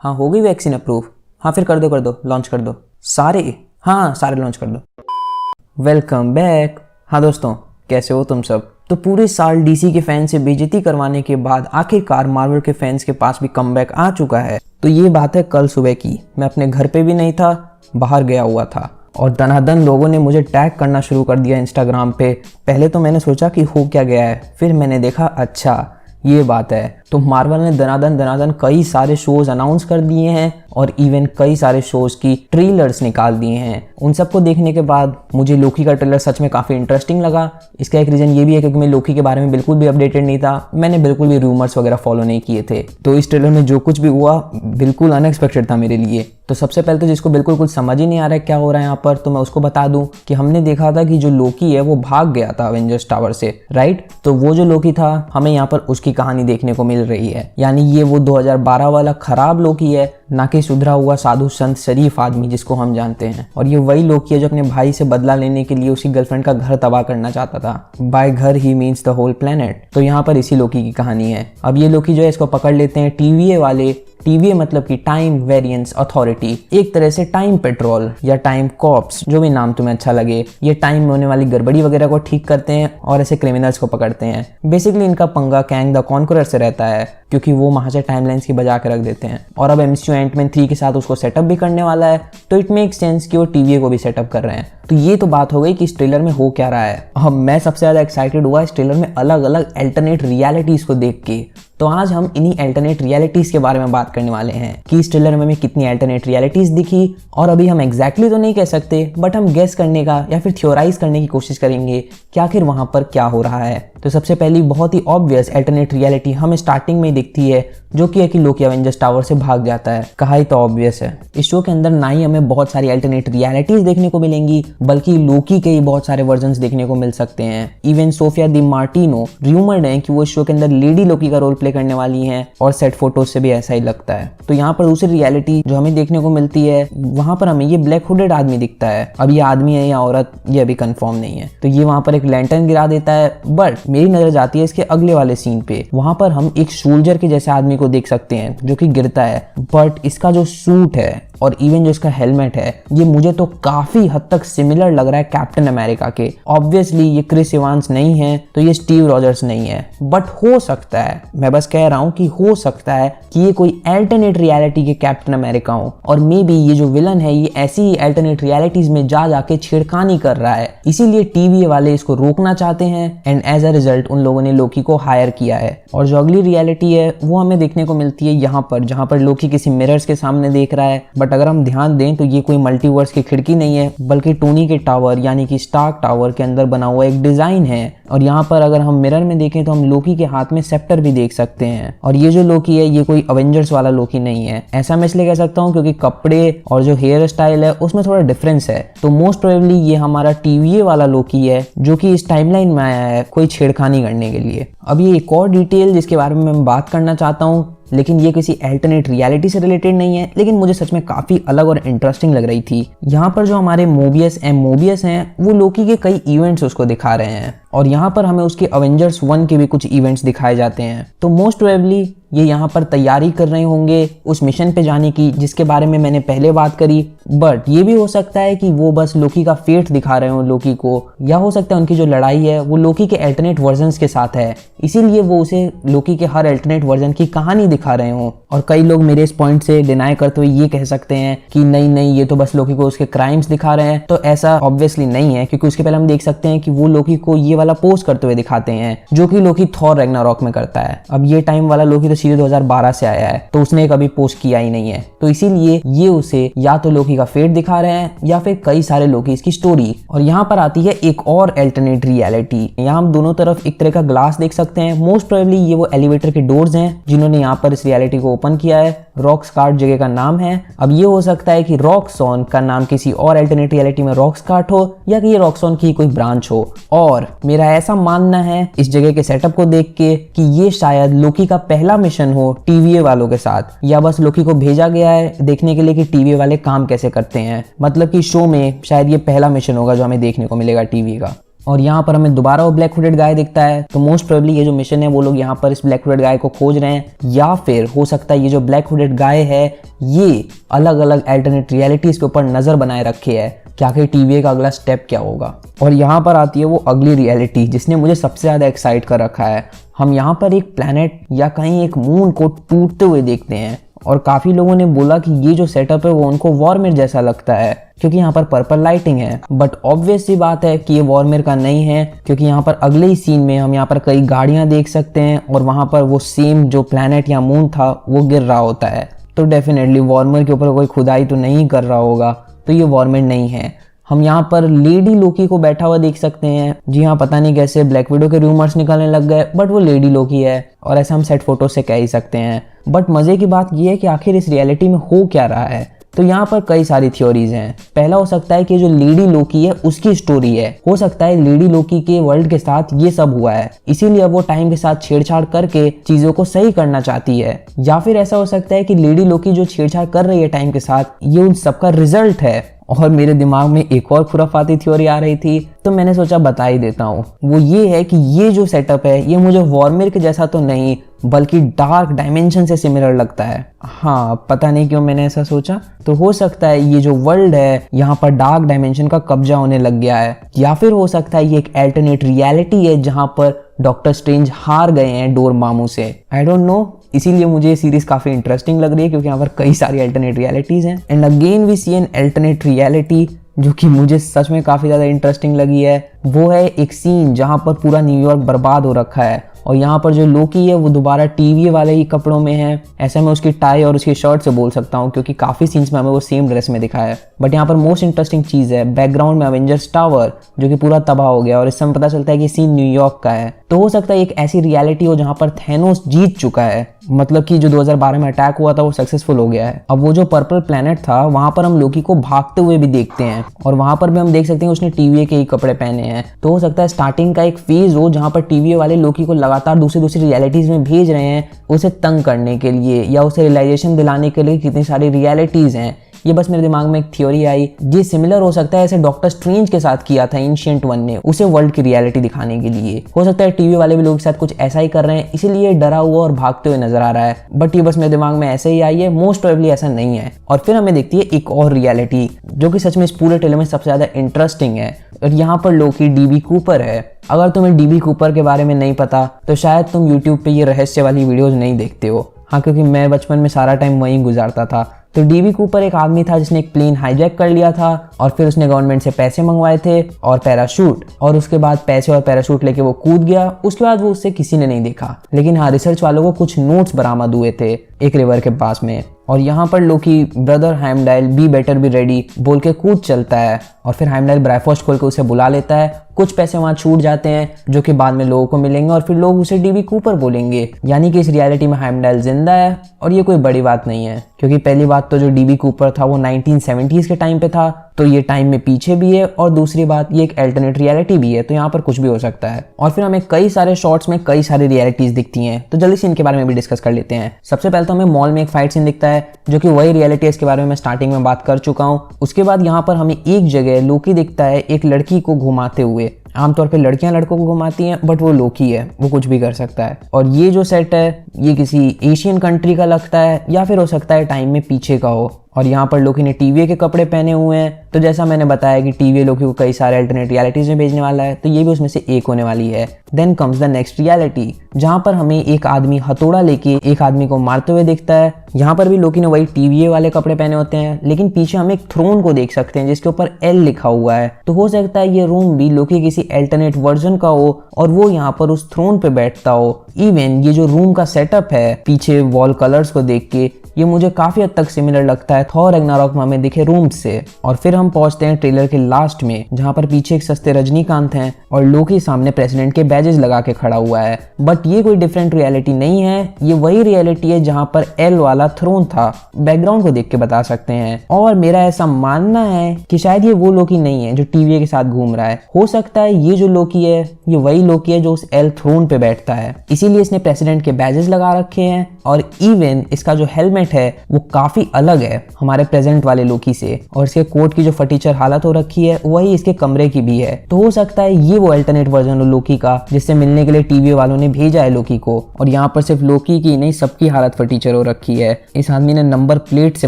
हाँ हो गई वैक्सीन अप्रूव। हाँ फिर कर दो लॉन्च कर दो सारे। हाँ सारे लॉन्च कर दो। Welcome back. हाँ दोस्तों कैसे हो तुम सब। तो पूरे साल डीसी के फैन से बेइज्जती करवाने के बाद आखिरकार मार्वल के फैंस के पास भी कमबैक आ चुका है। तो ये बात है कल सुबह की। मैं अपने घर पे भी नहीं था, बाहर गया हुआ था और दनादन लोगों ने मुझे टैग करना शुरू कर दिया इंस्टाग्राम पे। पहले तो मैंने सोचा कि हो क्या गया है, फिर मैंने देखा अच्छा ये बात है। तो मार्वल ने दनादन कई सारे शोज अनाउंस कर दिए हैं और इवन कई सारे शोज की ट्रेलर्स निकाल दिए हैं। उन सबको देखने के बाद मुझे लोकी का ट्रेलर सच में काफ़ी इंटरेस्टिंग लगा। इसका एक रीज़न ये भी है क्योंकि मैं लोकी के बारे में बिल्कुल भी अपडेटेड नहीं था, मैंने बिल्कुल भी रूमर्स वगैरह फॉलो नहीं किए थे। तो इस ट्रेलर में जो कुछ भी हुआ बिल्कुल अनएक्सपेक्टेड था मेरे लिए। तो सबसे पहले तो जिसको बिल्कुल कुछ समझ ही नहीं आ रहा है क्या हो रहा है यहाँ पर, तो मैं उसको बता दूं कि हमने देखा था कि जो लोकी है वो भाग गया था अवेंजर्स टावर से, राइट। तो वो जो लोकी था हमें यहाँ पर उसकी कहानी देखने को मिल रही है। यानी ये वो 2012 वाला खराब लोकी है, ना कि सुधरा हुआ साधु संत शरीफ आदमी जिसको हम जानते हैं। और ये वही लोकी है जो अपने भाई से बदला लेने के लिए उसकी गर्लफ्रेंड का घर तबाह करना चाहता था। बाय घर ही मीन्स द होल प्लेनेट। तो यहाँ पर इसी लोकी की कहानी है। अब ये लोकी जो है इसको पकड़ लेते हैं टीवीए वाले। टीवीए मतलब कि टाइम वेरिएंस अथॉरिटी, एक तरह से टाइम पेट्रोल या टाइम कॉप्स, जो भी नाम तुम्हें अच्छा लगे। ये टाइम में होने वाली गड़बड़ी वगैरह को ठीक करते हैं और ऐसे क्रिमिनल्स को पकड़ते हैं। बेसिकली इनका पंगा कैंग द कॉन्करर से रहता है क्योंकि वो वहां से टाइमलाइंस की बजा के रख देते हैं। और अब एमसीयू एंटमैन 3 के साथ उसको सेटअप भी करने वाला है, तो इट मेक सेंस कि वो टीवीए को भी सेटअप कर रहे हैं। तो ये तो बात हो गई कि इस ट्रेलर में हो क्या रहा है। अब मैं सबसे ज्यादा एक्साइटेड हुआ इस ट्रेलर में अलग अलग अल्टरनेट रियलिटीज को देख के। तो आज हम इन्हीं अल्टरनेट रियलिटीज के बारे में बात करने वाले हैं कि इस ट्रेलर में हमें कितनी अल्टरनेट रियलिटीज दिखी। और अभी हम एग्जैक्टली तो नहीं कह सकते, बट हम गेस करने का या फिर थ्योराइज करने की कोशिश करेंगे कि आखिर वहां पर क्या हो रहा है। तो सबसे पहली बहुत ही ऑब्वियस अल्टरनेट रियलिटी हमें स्टार्टिंग में दिखती है, जो कि है कि लोकी अवेंजर्स टावर से भाग जाता है। कहा ही तो ऑब्वियस है। इस शो के अंदर ना ही हमें बहुत सारी अल्टरनेट रियलिटीज देखने को मिलेंगी, बल्कि लोकी के ही बहुत सारे वर्जन्स देखने को मिल सकते हैं। इवन सोफिया दी मार्टिनो रूमर्ड है कि वो इस शो के अंदर लेडी लोकी का रोल प्ले करने वाली हैं और सेट फोटोज से भी ऐसा ही लगता है। तो यहाँ पर दूसरी रियलिटी जो हमें देखने को मिलती है, वहां पर हमें ये ब्लैक हुडेड आदमी दिखता है। अब ये आदमी है या औरत ये अभी कंफर्म नहीं है। तो ये वहां पर एक लैंटर्न गिरा देता है, बट मेरी नजर जाती है इसके अगले वाले सीन पे। वहां पर हम एक सोल्जर के जैसे आदमी को देख सकते हैं जो कि गिरता है, बट इसका जो सूट है और इवन जो इसका हेलमेट है ये मुझे तो काफी हद तक सिमिलर लग रहा है कैप्टन अमेरिका के। ऑब्वियसली ये क्रिस इवांस नहीं है, तो ये स्टीव रॉजर्स नहीं है, बट हो सकता है, मैं बस कह रहा हूं कि हो सकता है कि ये कोई अल्टरनेट रियलिटी के कैप्टन अमेरिका हो। और मे बी ये जो विलन है ये ऐसी ही अल्टरनेट रियलिटीज में जा जाके छेड़खानी कर रहा है, इसीलिए टीवीए वाले इसको रोकना चाहते हैं एंड एज अ रिजल्ट उन लोगों ने लोकी को हायर किया है। और जो अगली रियलिटी है वो हमें देखने को मिलती है यहाँ पर, जहां पर लोकी किसी मिरर्स के सामने देख रहा है। बट अगर हम ध्यान दें तो ये कोई मल्टीवर्स की खिड़की नहीं है, बल्कि टोनी के टावर यानी कि स्टार्क टावर के अंदर बना हुआ एक डिजाइन है। और यहाँ पर अगर हम मिरर में देखें तो हम लोकी के हाथ में सेप्टर भी देख सकते हैं। और ये जो लोकी है ये कोई अवेंजर्स वाला लोकी नहीं है। ऐसा मैं इसलिए कह सकता हूँ क्योंकि कपड़े और जो हेयर स्टाइल है उसमें थोड़ा डिफरेंस है। तो मोस्ट प्रोबेबली ये हमारा टीवीए वाला लोकी है जो कि इस टाइमलाइन में आया है कोई छेड़खानी करने के लिए। अब ये एक और डिटेल जिसके बारे में मैं बात करना चाहता हूँ, लेकिन ये किसी अल्टरनेट रियलिटी से रिलेटेड नहीं है, लेकिन मुझे सच में काफी अलग और इंटरेस्टिंग लग रही थी। यहाँ पर जो हमारे मोबियस हैं वो लोकी के कई इवेंट्स उसको दिखा रहे हैं और यहाँ पर हमें उसके अवेंजर्स 1 के भी कुछ इवेंट्स दिखाए जाते हैं। तो मोस्ट प्रोबेबली ये यहाँ पर तैयारी कर रहे होंगे उस मिशन पे जाने की जिसके बारे में मैंने पहले बात करी। बट ये भी हो सकता है कि वो बस लोकी का फेट दिखा रहे हो लोकी को, या हो सकता है उनकी जो लड़ाई है वो लोकी के अल्टरनेट वर्जन्स के साथ है, इसीलिए वो उसे लोकी के हर अल्टरनेट वर्जन की कहानी दिखा रहे हो। और कई लोग मेरे इस पॉइंट से डिनाई करते हुए ये कह सकते हैं कि नहीं ये तो बस लोकी को उसके क्राइम्स दिखा रहे हैं। तो ऐसा ऑब्वियसली नहीं है, क्योंकि उसके पहले हम देख सकते हैं कि वो लोकी को ये वाला पोज करते हुए दिखाते हैं जो कि लोकी थॉर रैग्नारॉक में करता है। अब ये टाइम वाला लोकी तो सीधे 2012 से आया है, तो उसने कभी पोस्ट किया ही नहीं है। तो इसीलिए ये उसे या तो लोकी का फेट दिखा रहे हैं या फिर कई सारे लोकी इसकी स्टोरी। और यहाँ पर आती है एक और अल्टरनेट रियलिटी। यहाँ हम दोनों तरफ एक तरह का ग्लास देख सकते हैं। मोस्ट प्रोबेबली ये वो एलिवेटर के डोर्स हैं जिन्होंने यहाँ पर इस रियलिटी को ओपन किया है। रॉक्सकार्ट जगह का नाम है। अब ये हो सकता है कि रॉक्सॉन का नाम किसी और अल्टरनेट रियलिटी में रॉक्सकार्ट हो, या कि ये रॉक्सॉन की कोई ब्रांच हो। और मेरा ऐसा मानना है इस जगह के सेटअप को देख के कि ये शायद लोकी का पहला मिशन हो टीवीए वालों के साथ, या बस लोकी को भेजा गया है देखने के लिए कि टीवीए वाले काम कैसे करते हैं। मतलब कि शो में शायद ये पहला मिशन होगा जो हमें देखने को मिलेगा टीवी का। और यहाँ पर हमें दोबारा वो ब्लैक हुडेड गाय दिखता है। तो मोस्ट प्रोबेबली ये जो मिशन है वो लोग यहाँ पर इस ब्लैक हुडेड गाय को खोज रहे हैं, या फिर हो सकता है ये जो ब्लैक हुडेड गाय है ये अलग अलग अल्टरनेट रियलिटीज के ऊपर नजर बनाए रखे है कि आखिर TVA का अगला स्टेप क्या होगा। और यहाँ पर आती है वो अगली रियलिटी जिसने मुझे सबसे ज़्यादा एक्साइट कर रखा है। हम यहाँ पर एक प्लैनेट या कहीं एक मून को टूटते हुए देखते हैं, और काफ़ी लोगों ने बोला कि ये जो सेटअप है वो उनको वॉरमेर जैसा लगता है क्योंकि यहाँ पर पर्पल लाइटिंग है। बट ऑब्वियस सी बात है कि ये वॉरमेर का नहीं है, क्योंकि यहाँ पर अगले ही सीन में हम यहाँ पर कई गाड़ियाँ देख सकते हैं और वहाँ पर वो सेम जो प्लैनेट या मून था वो गिर रहा होता है। तो डेफिनेटली वॉरमेर के ऊपर कोई खुदाई तो नहीं कर रहा होगा, तो ये वॉरमेर नहीं है। हम यहाँ पर लेडी लोकी को बैठा हुआ देख सकते हैं। जी हाँ, पता नहीं कैसे ब्लैक विडो के रूमर्स निकलने लग गए, बट वो लेडी लोकी है और ऐसा हम सेट फोटो से कह ही सकते हैं। बट मजे की बात यह है कि आखिर इस रियलिटी में हो क्या रहा है। तो यहाँ पर कई सारी थ्योरीज हैं। पहला हो सकता है कि जो लेडी लोकी है उसकी स्टोरी है। हो सकता है लेडी लोकी के वर्ल्ड के साथ ये सब हुआ है, इसीलिए अब वो टाइम के साथ छेड़छाड़ करके चीजों को सही करना चाहती है। या फिर ऐसा हो सकता है कि लेडी लोकी जो छेड़छाड़ कर रही है टाइम के साथ, ये उन सबका रिजल्ट है। और मेरे दिमाग में एक और खुराफाती थ्योरी आ रही थी, तो मैंने सोचा बता ही देता हूँ। वो ये है कि ये जो सेटअप है ये मुझे वॉरमेर के जैसा तो नहीं बल्कि डार्क डायमेंशन से सिमिलर लगता है। हाँ, पता नहीं क्यों मैंने ऐसा सोचा। तो हो सकता है ये जो वर्ल्ड है यहाँ पर डार्क डायमेंशन का कब्जा होने लग गया है, या फिर हो सकता है ये एक अल्टरनेट रियलिटी है जहाँ पर डॉक्टर स्ट्रेंज हार गए हैं डोरमामू से। आई डोंट नो, इसीलिए मुझे ये सीरीज काफी इंटरेस्टिंग लग रही है क्योंकि यहाँ पर कई सारी अल्टरनेट रियलिटीज हैं। And again we see an alternate reality जो कि मुझे सच में काफी ज्यादा इंटरेस्टिंग लगी है। वो है एक सीन जहाँ पर पूरा न्यूयॉर्क बर्बाद हो रखा है और यहाँ पर जो लोकी है वो दोबारा TVA वाले ही कपड़ों में है। ऐसा मैं उसकी टाई और उसकी शर्ट से बोल सकता हूँ क्योंकि काफी सीन्स में हमें वो सेम ड्रेस में दिखा है। बट यहाँ पर मोस्ट इंटरेस्टिंग चीज है बैकग्राउंड में अवेंजर्स टावर जो कि पूरा तबाह हो गया और इस समय पता चलता है कि सीन न्यूयॉर्क का है। तो हो सकता है एक ऐसी रियलिटी हो जहाँ पर थैनोस जीत चुका है, मतलब कि जो 2012 में अटैक हुआ था वो सक्सेसफुल हो गया है। अब वो जो पर्पल प्लैनेट था वहां पर हम लोकी को भागते हुए भी देखते हैं और वहां पर भी हम देख सकते हैं उसने TVA के ही कपड़े पहने हैं। तो हो सकता है स्टार्टिंग का एक फेज हो जहां पर TVA वाले लोकी को लगातार दूसरी रियलिटीज में भेज रहे हैं उसे तंग करने के लिए या उसे रियलाइजेशन दिलाने के लिए कितनी सारी रियलिटीज हैं। ये बस मेरे दिमाग में एक थ्योरी आई। ये सिमिलर हो सकता है ऐसे डॉक्टर स्ट्रेंज के साथ किया था एंशिएंट वन ने, उसे वर्ल्ड की रियलिटी दिखाने के लिए। हो सकता है TV वाले भी लोगों के साथ कुछ ऐसा ही कर रहे हैं, इसीलिए डरा हुआ और भागते हुए नजर आ रहा है। बट ये बस मेरे दिमाग में ऐसे ही आई है, मोस्ट प्रोबेबली ऐसा नहीं है। और फिर हमें दिखती है एक और रियलिटी जो कि सच में इस पूरे ट्रेलर में सबसे ज्यादा इंटरेस्टिंग है। और यहाँ पर लोकी DB कूपर है। अगर तुम्हें DB कूपर के बारे में नहीं पता तो शायद तुम YouTube पे ये रहस्य वाली वीडियोज नहीं देखते हो। हाँ, क्योंकि मैं बचपन में सारा टाइम वहीं गुजारता था। तो DB कूपर एक आदमी था जिसने एक प्लेन हाईजैक कर लिया था और फिर उसने गवर्नमेंट से पैसे मंगवाए थे और पैराशूट, और उसके बाद पैसे और पैराशूट लेके वो कूद गया। उसके बाद वो उससे किसी ने नहीं देखा, लेकिन हाँ, रिसर्च वालों को कुछ नोट्स बरामद हुए थे एक रिवर के पास में। और यहाँ पर Loki brother Heimdall be better be ready बोल के कूद चलता है और फिर हाइमडाइल ब्राइफोस्ट खोल के उसे बुला लेता है। कुछ पैसे वहां छूट जाते हैं जो कि बाद में लोगों को मिलेंगे और फिर लोग उसे DB कूपर बोलेंगे। यानी कि इस रियलिटी में हाइमडाइल जिंदा है और ये कोई बड़ी बात नहीं है, क्योंकि पहली बात तो जो DB कूपर था वो 1970s के टाइम पे था, तो ये टाइम में पीछे भी है, और दूसरी बात ये एक अल्टरनेट रियलिटी भी है, तो यहाँ पर कुछ भी हो सकता है। और फिर हमें कई सारे शॉट्स में कई सारी रियलिटीज दिखती हैं, तो जल्दी से इनके बारे में भी डिस्कस कर लेते हैं। सबसे पहले तो हमें मॉल में एक फाइट सीन दिखता है जो कि वही रियलिटी है, इसके बारे में मैं स्टार्टिंग में बात कर चुका हूँ। उसके बाद यहाँ पर हमें एक जगह लोकी दिखता है एक लड़की को घुमाते हुए। आमतौर पे लड़कियां लड़कों को घुमाती हैं, बट वो लोकी है, वो कुछ भी कर सकता है। और ये जो सेट है ये किसी एशियन कंट्री का लगता है या फिर हो सकता है टाइम में पीछे का हो। और यहाँ पर लोकी ने TVA के कपड़े पहने हुए हैं, तो जैसा मैंने बताया कि TVA लोकी को कई सारे अल्टरनेट रियलिटीज में भेजने वाला है, तो ये भी उसमें से एक होने वाली है। Then comes the next reality जहाँ पर हमें एक आदमी हथौड़ा लेके एक आदमी को मारते हुए दिखता है। यहाँ पर भी लोकी ने वही TVA वाले कपड़े पहने होते हैं, लेकिन पीछे हम एक थ्रोन को देख सकते हैं जिसके ऊपर L लिखा हुआ है। तो हो सकता है ये रूम भी लोकी किसी अल्टरनेट वर्जन का हो और वो यहाँ पर उस थ्रोन पे बैठता हो। इवन ये जो रूम का सेटअप है पीछे वॉल कलर्स को देख के, ये मुझे काफी हद तक सिमिलर लगता है थॉर रैग्नारॉक में हमें दिखे रूम से। और फिर हम पहुंचते हैं ट्रेलर के लास्ट में जहां पर पीछे एक सस्ते रजनीकांत हैं और लोकी सामने प्रेसिडेंट के बैजेस लगा के खड़ा हुआ है। बट ये कोई डिफरेंट रियलिटी नहीं है, ये वही रियलिटी है जहां पर L वाला थ्रोन था। बैकग्राउंड को देख के बता सकते हैं। और मेरा ऐसा मानना है कि शायद ये वो लोकी नहीं है जो TVA के साथ घूम रहा है। हो सकता है ये जो लोकी है ये वही लोकी है जो उस L थ्रोन पे बैठता है, इसीलिए इसने प्रेसिडेंट के बैजेस लगा रखे हैं। और इवन इसका जो हेलमेट अल्टरनेट है वो काफी अलग है हमारे प्रेजेंट वाले लोकी से, और इसके कोट की जो फटीचर हालत हो रखी है वही इसके कमरे की भी है। तो हो सकता है ये वो अल्टरनेट वर्जन हो लोकी का जिससे मिलने के लिए टीवी वालों ने भेजा है लोकी को। और यहाँ पर सिर्फ लोकी की नहीं सबकी हालत फटीचर हो रखी है। इस आदमी ने नंबर प्लेट से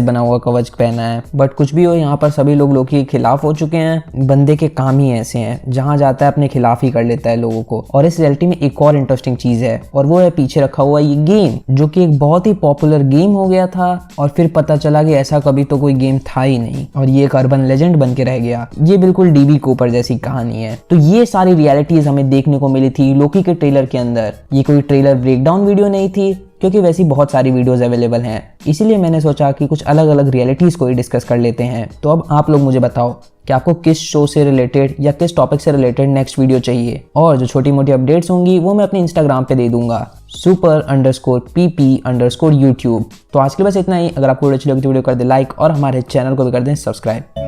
बना हुआ कवच पहना है। बट कुछ भी हो, यहाँ पर सभी लोग लोकी के खिलाफ हो चुके हैं। बंदे के काम ही ऐसे हैं, जहां जाता है अपने खिलाफ ही कर लेता है लोगों को। और इस रियलिटी में एक और इंटरेस्टिंग चीज है, और वो है पीछे रखा हुआ ये गेम, जो कि एक बहुत ही पॉपुलर गेम हो गया था और फिर पता चला कि ऐसा कभी तो कोई गेम था ही नहीं और ये एक अर्बन लेजेंड बन के रह गया। ये बिल्कुल डीबी कूपर जैसी कहानी है। तो ये सारी रियलिटीज हमें देखने को मिली थी लोकी के ट्रेलर के अंदर। ये कोई ट्रेलर ब्रेकडाउन वीडियो नहीं थी, क्योंकि वैसी बहुत सारी वीडियोस अवेलेबल हैं। इसीलिए मैंने सोचा कि कुछ अलग अलग रियलिटीज को ही डिस्कस कर लेते हैं। तो अब आप लोग मुझे बताओ कि आपको किस शो से रिलेटेड या किस टॉपिक से रिलेटेड नेक्स्ट वीडियो चाहिए, और जो छोटी मोटी अपडेट्स होंगी वो मैं अपने इंस्टाग्राम पे दे दूंगा, super_pp_youtube। तो आज के लिए बस इतना ही। अगर आपको वीडियो अच्छी लगी तो वीडियो कर दे लाइक और हमारे चैनल को भी कर दें सब्सक्राइब।